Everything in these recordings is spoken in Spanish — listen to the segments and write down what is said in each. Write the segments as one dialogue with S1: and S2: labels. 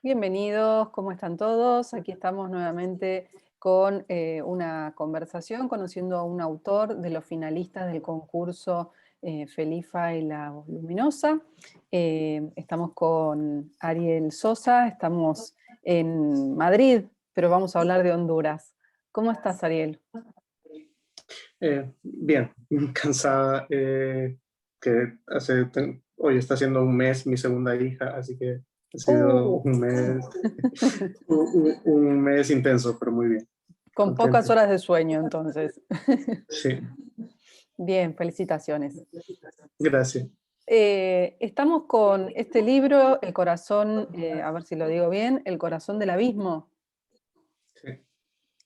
S1: Bienvenidos, ¿cómo están todos? Aquí estamos nuevamente con una conversación conociendo a un autor de los finalistas del concurso Felifa y la Voz Luminosa. Estamos con Ariel Sosa, estamos en Madrid, pero vamos a hablar de Honduras. ¿Cómo estás, Ariel?
S2: Bien, cansada, hoy está haciendo un mes mi segunda hija, así que ha sido un mes, un mes intenso, pero muy bien.
S1: Con
S2: Contento.
S1: pocas horas de sueño, entonces.
S2: Sí,
S1: Bien, felicitaciones.
S2: gracias.
S1: Estamos con este libro, El corazón, a ver si lo digo bien, El corazón del abismo,
S2: Sí,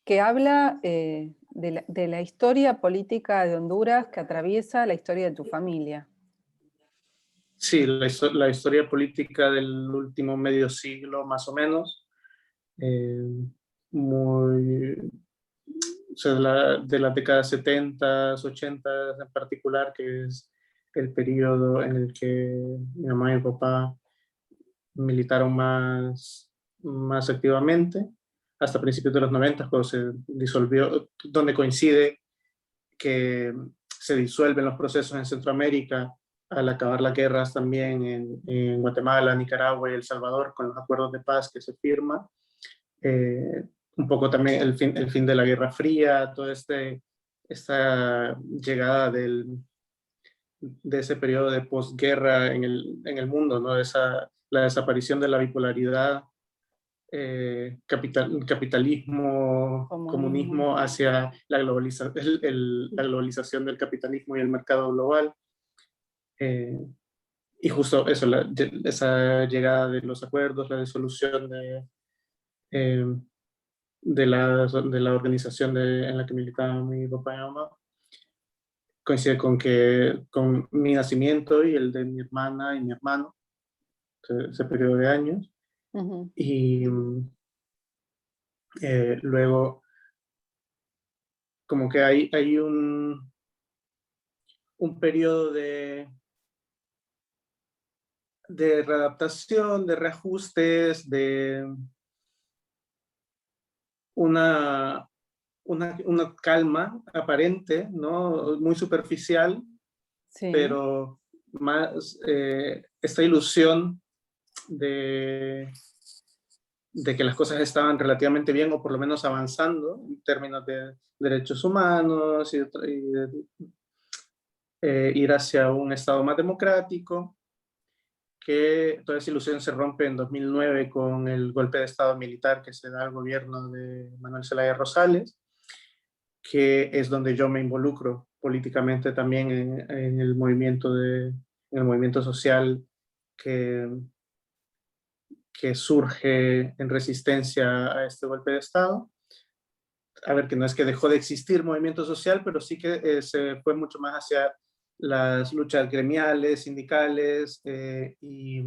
S1: que habla de la historia política de Honduras que atraviesa la historia de tu familia.
S2: sí, la historia política del último medio siglo, más o menos, eh, muy, o sea, de las décadas 70, 80 en particular, que es el periodo en el que mi mamá y mi papá militaron más activamente, hasta principios de los 90, cuando se disolvió, donde coincide que se disuelven los procesos en Centroamérica al acabar las guerras también en Guatemala, Nicaragua y El Salvador, con los acuerdos de paz que se firman. Un poco también el fin de la Guerra Fría, toda esta llegada de ese periodo de posguerra en el mundo, ¿no? La desaparición de la bipolaridad, capitalismo, comunismo hacia la globalización del capitalismo y el mercado global. Y justo eso, esa llegada de los acuerdos, la disolución eh, de la organización en la que militaban mi papá y mi mamá, coincide con mi nacimiento y el de mi hermana y mi hermano, ese periodo de años.
S1: Uh-huh.
S2: Y luego, como que hay un periodo de readaptación, de reajustes, de una, una calma aparente, ¿no? Muy superficial,
S1: Sí.
S2: pero más esta ilusión de, de que las cosas estaban relativamente bien o por lo menos avanzando en términos de derechos humanos ir hacia un Estado más democrático, que toda esa ilusión se rompe en 2009 con el golpe de Estado militar que se da al gobierno de Manuel Zelaya Rosales, que es donde yo me involucro políticamente también en el movimiento social que, que surge en resistencia a este golpe de Estado. A ver, que no es que dejó de existir movimiento social, pero sí que se fue mucho más hacia las luchas gremiales, sindicales, y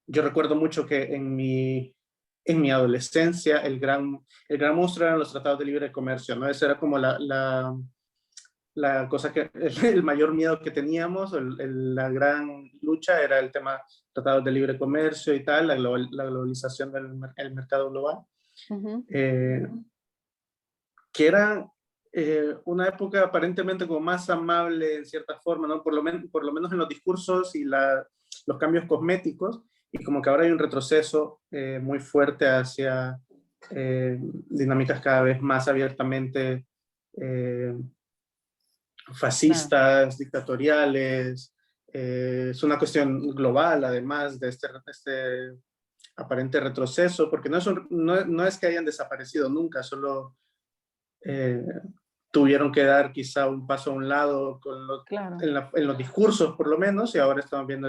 S2: yo recuerdo mucho que en mi adolescencia el gran monstruo eran los tratados de libre comercio, ¿no? Esa era como la cosa el mayor miedo que teníamos, la gran lucha era el tema tratados de libre comercio y tal, la globalización del mercado global.
S1: Uh-huh.
S2: Que era una época aparentemente como más amable en cierta forma, ¿no? Por lo menos en los discursos y los cambios cosméticos, y como que ahora hay un retroceso muy fuerte hacia dinámicas cada vez más abiertamente fascistas, dictatoriales. Es una cuestión global, además de este aparente retroceso, porque no es que hayan desaparecido nunca, solo tuvieron que dar quizá un paso a un lado
S1: Claro.
S2: en los discursos por lo menos, y ahora estamos viendo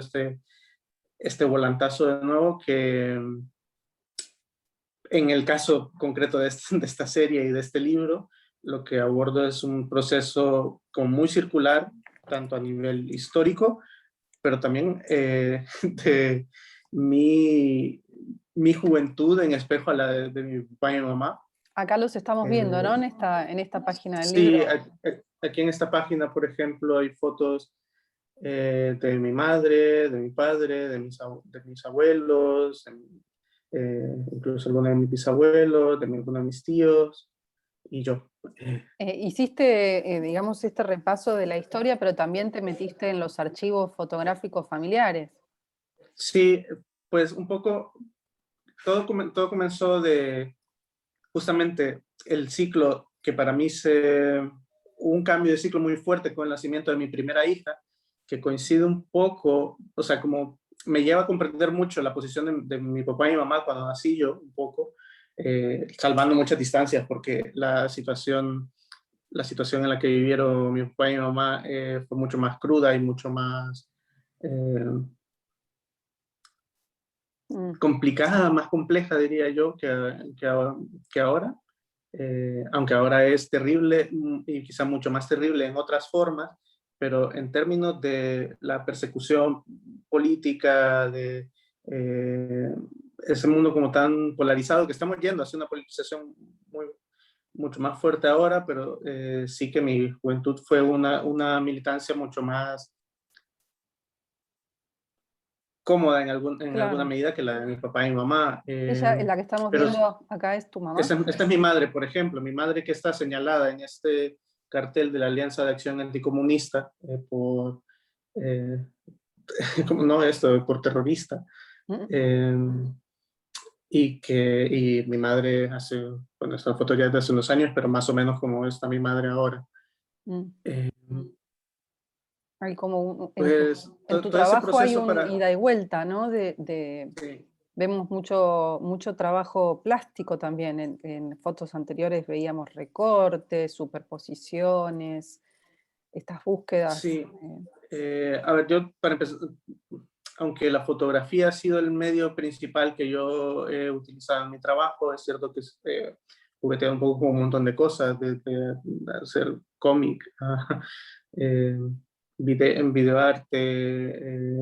S2: este volantazo de nuevo que en el caso concreto de esta serie y de este libro, lo que abordo es un proceso como muy circular, tanto a nivel histórico, pero también de mi juventud en espejo a la de mi papá y mi mamá.
S1: Acá los estamos viendo, ¿no? En esta página del
S2: Sí,
S1: libro.
S2: aquí en esta página, por ejemplo, hay fotos de mi madre, de mi padre, de mis abuelos, incluso algunos de mis bisabuelos, de algunos de mis tíos y yo.
S1: Hiciste, digamos, este repaso de la historia, pero también te metiste en los archivos fotográficos familiares.
S2: Sí, pues un poco, todo comenzó de justamente el ciclo que para mí hubo un cambio de ciclo muy fuerte con el nacimiento de mi primera hija, que coincide un poco, o sea, como me lleva a comprender mucho la posición de mi papá y mi mamá cuando nací yo, un poco, salvando muchas distancias, porque la situación en la que vivieron mi papá y mi mamá fue mucho más cruda y mucho más
S1: Mm,
S2: complicada, más compleja, diría yo, que ahora. Aunque ahora es terrible y quizá mucho más terrible en otras formas, pero en términos de la persecución política, de ese mundo como tan polarizado que estamos yendo hacia una politización mucho más fuerte ahora, pero sí que mi juventud fue una militancia mucho más cómoda en alguna
S1: claro.
S2: medida que la de mi papá y mi mamá.
S1: Ella, la que estamos
S2: Pero
S1: viendo acá, es tu mamá.
S2: esta es mi madre, por ejemplo, mi madre que está señalada en este cartel de la Alianza de Acción Anticomunista eh, como no esto, por terrorista.
S1: Mm,
S2: Eh, y mi madre bueno, esta foto ya es de hace unos años, pero más o menos como está mi madre ahora.
S1: mm.
S2: Eh,
S1: Hay como
S2: pues
S1: en tu
S2: todo ese
S1: trabajo hay
S2: proceso
S1: un
S2: para...
S1: ida y vuelta, ¿no?
S2: Sí,
S1: Vemos mucho trabajo plástico también. En fotos anteriores veíamos recortes, superposiciones, estas búsquedas.
S2: sí. A ver, yo para empezar, aunque la fotografía ha sido el medio principal que yo he utilizado en mi trabajo, es cierto que juguetea un poco con un montón de cosas, desde hacer cómic, eh, en videoarte,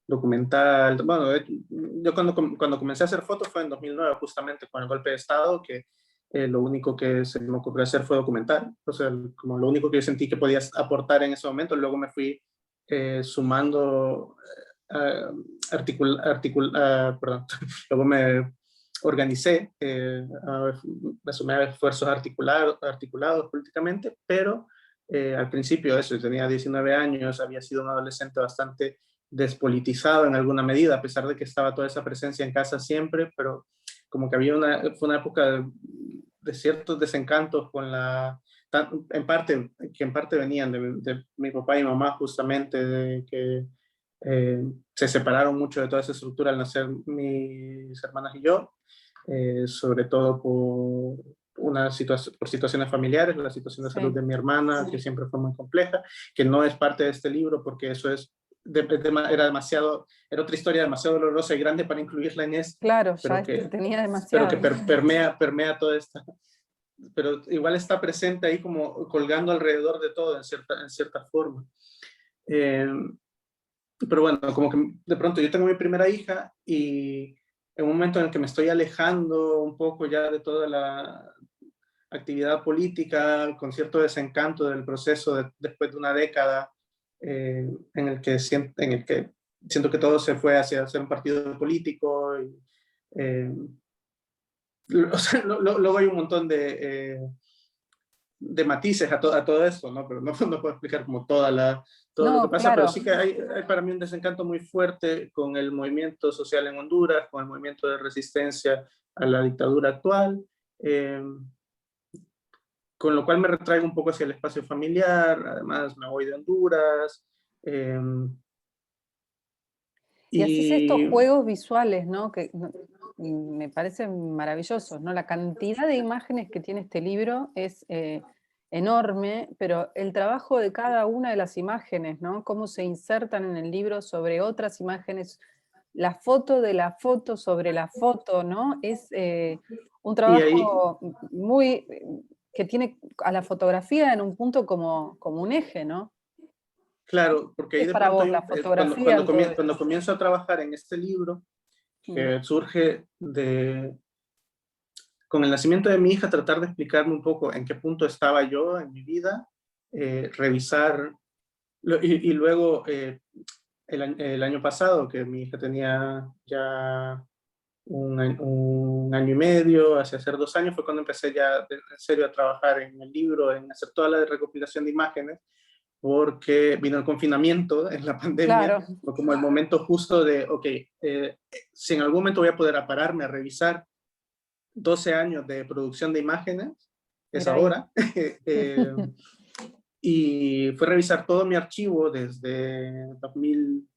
S2: documental. Bueno, yo cuando comencé a hacer fotos fue en 2009, justamente con el golpe de Estado, que lo único que se me ocurrió hacer fue documentar. O sea, como lo único que yo sentí que podía aportar en ese momento. Luego me fui sumando perdón, luego me organicé, me sumé a esfuerzos articulados políticamente, pero al principio eso, tenía 19 años, había sido un adolescente bastante despolitizado en alguna medida, a pesar de que estaba toda esa presencia en casa siempre, pero como que fue una época de ciertos desencantos con que en parte venían de mi papá y mamá justamente, de que se separaron mucho de toda esa estructura al nacer mis hermanas y yo, sobre todo por situaciones familiares, la situación de salud
S1: Sí,
S2: de mi hermana, que siempre fue muy compleja, que no es parte de este libro porque eso era otra historia demasiado dolorosa y grande para incluirla en este,
S1: claro,
S2: pero que,
S1: tenía
S2: pero que
S1: demasiado.
S2: permea toda esta, pero igual está presente ahí como colgando alrededor de todo en cierta forma. Eh, pero bueno, como que de pronto yo tengo mi primera hija y en un momento en el que me estoy alejando un poco ya de toda la actividad política, con cierto desencanto del proceso después de una década en el que siento que todo se fue hacia ser un partido político. Eh, o sea, luego hay un montón de matices a todo esto, ¿no? Pero no puedo explicar como todo lo que
S1: No,
S2: pasa, pero
S1: claro.
S2: sí que hay para mí un desencanto muy fuerte con el movimiento social en Honduras, con el movimiento de resistencia a la dictadura actual, eh, con lo cual me retraigo un poco hacia el espacio familiar, además me voy de Honduras, eh,
S1: Y haces estos
S2: y
S1: juegos visuales, ¿no? Y me parecen maravillosos, ¿no? La cantidad de imágenes que tiene este libro es enorme, pero el trabajo de cada una de las imágenes, ¿no? Cómo se insertan en el libro sobre otras imágenes, la foto de la foto sobre la foto, ¿no? Es un
S2: y ahí,
S1: trabajo muy que tiene a la fotografía en un punto como un eje, ¿no?
S2: claro, porque
S1: ¿Qué
S2: ahí
S1: es
S2: de
S1: para
S2: pronto
S1: vos la fotografía
S2: cuando,
S1: en todo
S2: cuando
S1: esto?
S2: comienzo a trabajar en este libro,
S1: Mm,
S2: que surge con el nacimiento de mi hija, tratar de explicarme un poco en qué punto estaba yo en mi vida, revisar Y luego, el año pasado, que mi hija tenía ya un año y medio, hacer 2 años, fue cuando empecé ya en serio a trabajar en el libro, en hacer toda la recopilación de imágenes, porque vino el confinamiento en la pandemia,
S1: Claro,
S2: fue como el momento justo de, ok, si en algún momento voy a poder pararme a revisar 12 años de producción de imágenes, es
S1: mira ahí.
S2: ahora. Y fue revisar todo mi archivo desde 2000,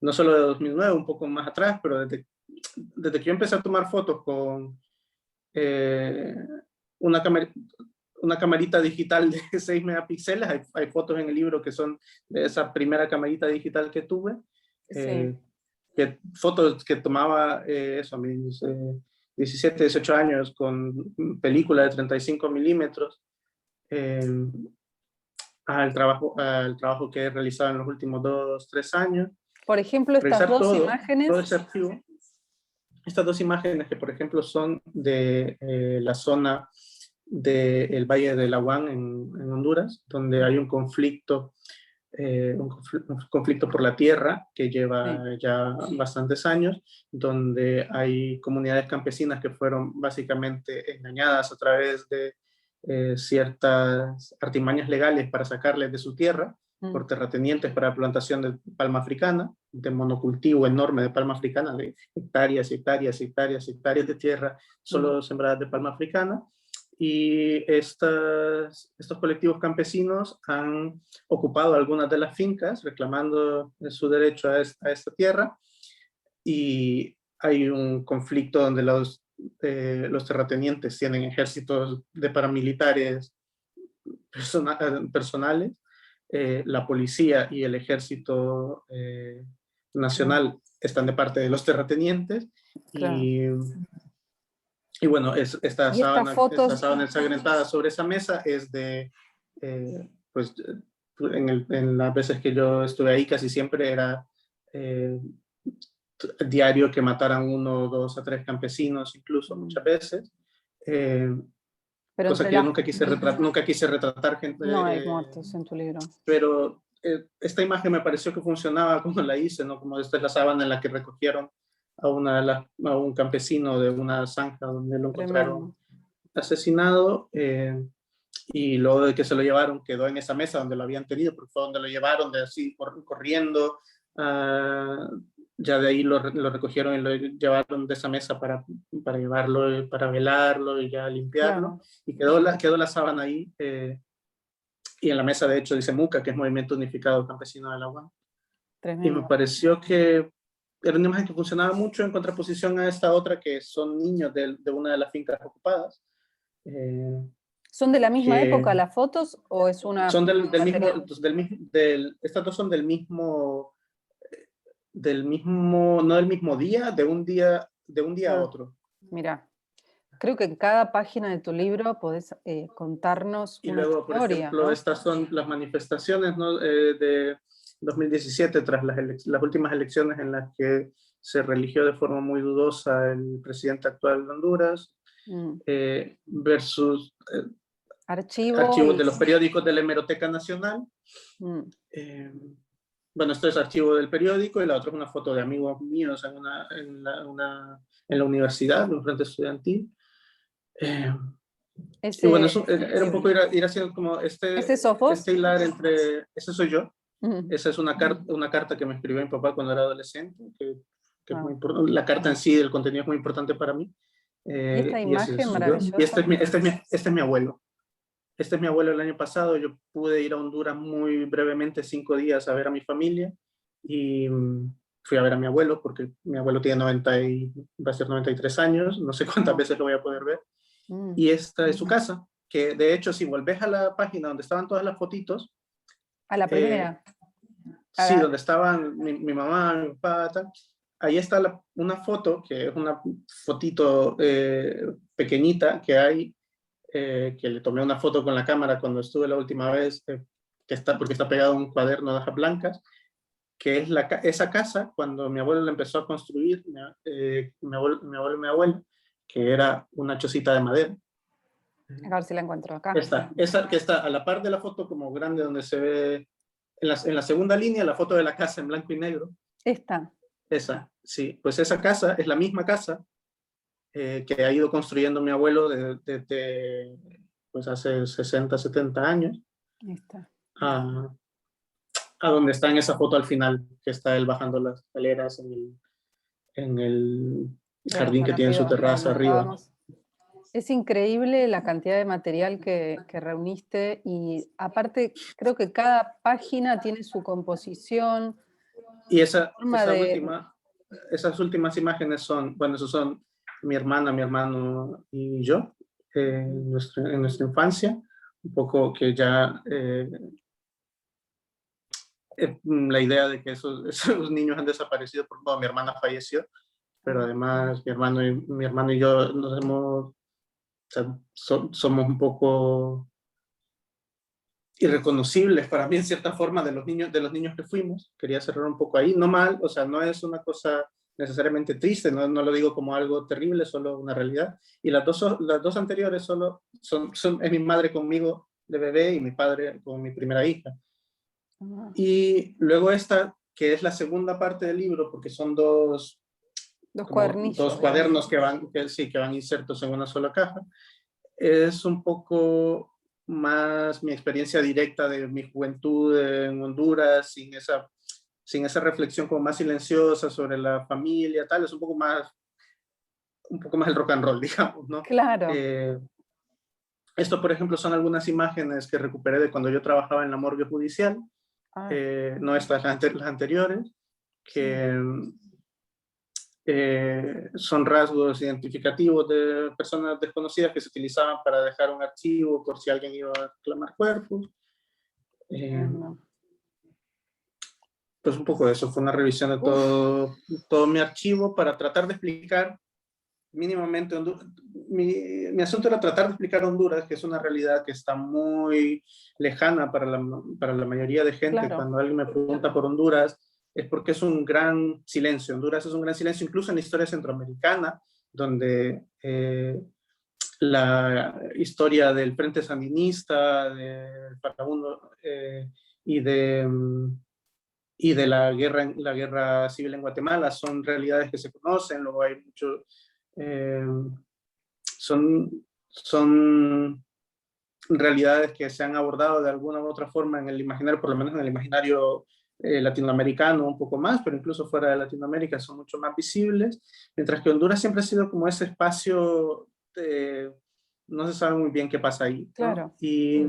S2: no solo de 2009, un poco más atrás, pero desde que yo empecé a tomar fotos con eh, una, una camarita digital de 6 megapíxeles, hay fotos en el libro que son de esa primera camarita digital que tuve,
S1: Sí.
S2: fotos que tomaba eso, a mis 17, 18 años con película de 35 milímetros, eh, al trabajo que he realizado en los últimos 2, 3 años.
S1: Por ejemplo, estas
S2: Revisar
S1: dos
S2: todo
S1: imágenes.
S2: ese archivo. Estas 2 imágenes que, por ejemplo, son de la zona del Valle de Laguán en Honduras, donde hay un conflicto por la tierra que lleva
S1: Sí.
S2: ya bastantes años, donde hay comunidades campesinas que fueron básicamente engañadas a través de ciertas artimañas legales para sacarles de su tierra por terratenientes para plantación de palma africana, de monocultivo enorme de palma africana, de hectáreas y hectáreas y hectáreas y hectáreas de tierra solo sembradas de palma africana. Y estos colectivos campesinos han ocupado algunas de las fincas reclamando su derecho a esta tierra, y hay un conflicto donde los terratenientes tienen ejércitos de paramilitares personales, la policía y el ejército nacional están de parte de los terratenientes,
S1: Claro.
S2: y bueno, esta
S1: Y estas
S2: sábana
S1: fotos,
S2: ensangrentada sobre esa mesa es pues, en las veces que yo estuve ahí, casi siempre era eh, diario que mataran 1, 2 a 3 campesinos, incluso muchas veces. Eh,
S1: pero
S2: Cosa
S1: entre
S2: que yo
S1: las...
S2: nunca quise retratar gente,
S1: No hay muertos en tu libro.
S2: pero esta imagen me pareció que funcionaba como la hice, ¿no? Como esta es la sábana en la que recogieron a un campesino de una zanja donde lo encontraron
S1: Tremendo.
S2: asesinado, y luego de que se lo llevaron quedó en esa mesa donde lo habían tenido, porque fue donde lo llevaron, de así corriendo, ya de ahí lo recogieron y lo llevaron de esa mesa para llevarlo, para velarlo y ya limpiarlo,
S1: Claro,
S2: y quedó la sábana ahí, y en la mesa de hecho dice MUCA, que es Movimiento Unificado Campesino del Agua, y me
S1: tremendo.
S2: pareció que era una imagen que funcionaba mucho en contraposición a esta otra que son niños de una de las fincas ocupadas, eh,
S1: ¿Son de la misma época
S2: que
S1: las fotos o es una
S2: son
S1: material?
S2: estas dos son no del mismo día, de un día a
S1: Ah,
S2: otro.
S1: mira, creo que en cada página de tu libro podés contarnos
S2: Y
S1: una
S2: luego, por
S1: historia,
S2: ejemplo,
S1: ¿no?
S2: estas son las manifestaciones, ¿no? De 2017, tras las últimas elecciones en las que se religió de forma muy dudosa el presidente actual de Honduras,
S1: Mm.
S2: versus
S1: Archivo
S2: archivos
S1: y...
S2: de los periódicos de la Hemeroteca Nacional.
S1: Mm.
S2: Eh, bueno, esto es archivo del periódico y la otra es una foto de amigos míos en la universidad, en un frente estudiantil. Eh, y bueno,
S1: Ese,
S2: eso era un poco ir haciendo como
S1: ¿ese sos vos?
S2: este hilar entre, ese soy yo,
S1: Mm.
S2: esa es una carta que me escribió mi papá cuando era adolescente, que es muy
S1: Ah.
S2: importante, la carta en sí, el contenido es muy importante para mí,
S1: Y esta
S2: y ese
S1: imagen
S2: soy yo. Y
S1: maravillosa.
S2: este es mi abuelo. Este es mi abuelo el año pasado. Yo pude ir a Honduras muy brevemente, 5 días, a ver a mi familia, y fui a ver a mi abuelo porque mi abuelo tiene va a ser 93 años, no sé cuántas
S1: No.
S2: veces lo voy a poder ver.
S1: Mm.
S2: Y esta es su casa, que de hecho si volvés a la página donde estaban todas las fotitos,
S1: A la
S2: eh,
S1: primera. A
S2: sí,
S1: la-
S2: donde estaban mi mamá, mi papá, tal, ahí está una foto, que es una fotito pequeñita que hay, que le tomé una foto con la cámara cuando estuve la última vez, porque está pegado a un cuaderno de hojas blancas, que es esa casa cuando mi abuelo la empezó a construir, mi abuelo y mi abuela, que era una chocita de madera.
S1: A ver si la encuentro acá.
S2: Esa que está a la par de la foto como grande donde se ve en la segunda línea, la foto de la casa en blanco y negro.
S1: Esta.
S2: Esa, sí. Pues esa casa es la misma casa que ha ido construyendo mi abuelo desde pues hace 60, 70 años.
S1: Esta.
S2: A donde está en esa foto al final, que está él bajando las escaleras en el jardín que tiene su terraza arriba.
S1: Es increíble la cantidad de material que reuniste y aparte creo que cada página tiene su composición.
S2: Y esas últimas imágenes son, bueno, esos son mi hermana, mi hermano y yo, en nuestra infancia, un poco que ya la idea de que esos niños han desaparecido, porque bueno, mi hermana falleció, pero además mi hermano y yo nos hemos, o sea, somos un poco irreconocibles para mí en cierta forma de los niños que fuimos. Quería cerrar un poco ahí, no mal, o sea, no es una cosa necesariamente triste, no lo digo como algo terrible, solo una realidad. Y las dos anteriores solo es mi madre conmigo de bebé y mi padre con mi primera hija. Y luego esta, que es la segunda parte del libro, porque son dos cuadernos que van insertos en una sola caja, es un poco más mi experiencia directa de mi juventud en Honduras, sin esa reflexión como más silenciosa sobre la familia, tal, es un poco más el rock and roll, digamos, ¿no?
S1: Claro.
S2: Esto, por ejemplo, son algunas imágenes que recuperé de cuando yo trabajaba en la morgue judicial, no estas, las anteriores, que son rasgos identificativos de personas desconocidas que se utilizaban para dejar un archivo por si alguien iba a reclamar cuerpos. Pues un poco de eso, fue una revisión de todo mi archivo para tratar de explicar mínimamente mi asunto era tratar de explicar Honduras, que es una realidad que está muy lejana para la mayoría de gente. Claro. Cuando alguien me pregunta por Honduras, es porque es un gran silencio. Honduras es un gran silencio, incluso en la historia centroamericana, donde la historia del Frente Sandinista, del Farabundo y de la guerra civil en Guatemala son realidades que se conocen. Luego hay mucho... son realidades que se han abordado de alguna u otra forma en el imaginario, por lo menos en el imaginario latinoamericano un poco más, pero incluso fuera de Latinoamérica son mucho más visibles, mientras que Honduras siempre ha sido como ese espacio de, no se sabe muy bien qué pasa ahí, ¿no?
S1: Claro.
S2: Y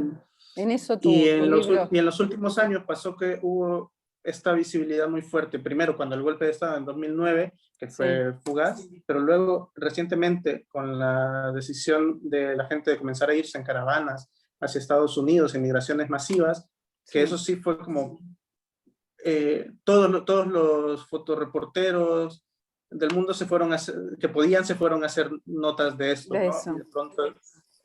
S1: en eso
S2: y en los últimos años pasó que hubo esta visibilidad muy fuerte, primero cuando el golpe de Estado en 2009, que fue fugaz, pero luego recientemente con la decisión de la gente de comenzar a irse en caravanas hacia Estados Unidos, en migraciones masivas, que eso sí fue como todos los fotoreporteros del mundo que podían se fueron a hacer notas de esto, ¿no? Y de pronto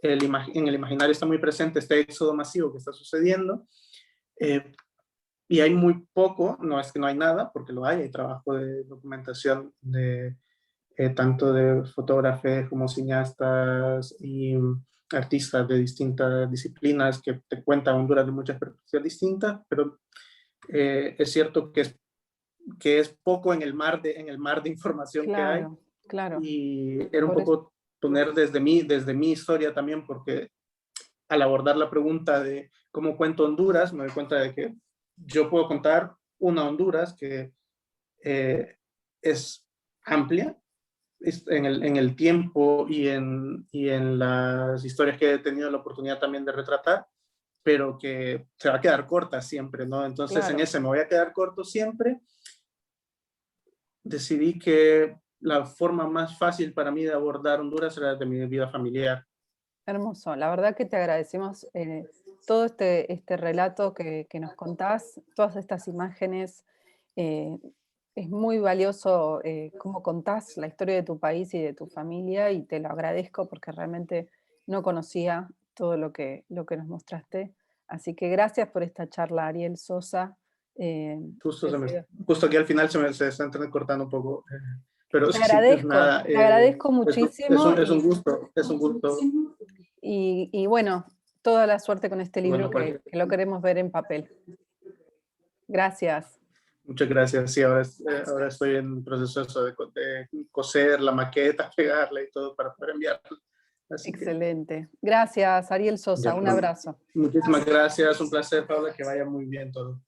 S2: en el imaginario está muy presente este éxodo masivo que está sucediendo. Y hay muy poco, no es que no hay nada, porque hay trabajo de documentación tanto de fotógrafos como cineastas y artistas de distintas disciplinas que te cuentan Honduras de muchas perspectivas distintas, pero es cierto que es poco en el mar de información que hay.
S1: Claro.
S2: Y era un poco poner desde mi historia también, porque al abordar la pregunta de cómo cuento Honduras, me doy cuenta de que yo puedo contar una Honduras que es amplia en el tiempo y en las historias que he tenido la oportunidad también de retratar, pero que se va a quedar corta siempre, ¿no? Entonces en ese me voy a quedar corto siempre. Decidí que la forma más fácil para mí de abordar Honduras era de mi vida familiar.
S1: Hermoso, la verdad que te agradecemos todo este relato que nos contás, todas estas imágenes. Es muy valioso cómo contás la historia de tu país y de tu familia y te lo agradezco porque realmente no conocía todo lo que nos mostraste. Así que gracias por esta charla, Ariel Sosa.
S2: Justo aquí al final se está cortando un poco. Pero
S1: te agradezco muchísimo.
S2: Es un gusto.
S1: Y bueno, toda la suerte con este libro que lo queremos ver en papel. Gracias.
S2: Muchas gracias. Sí, ahora estoy en proceso eso de coser la maqueta, pegarla y todo para poder enviarla. Así
S1: Excelente. Gracias, Ariel Sosa.
S2: ya,
S1: Un abrazo.
S2: muchísimas gracias. Un placer, Paula, que vaya muy bien todo.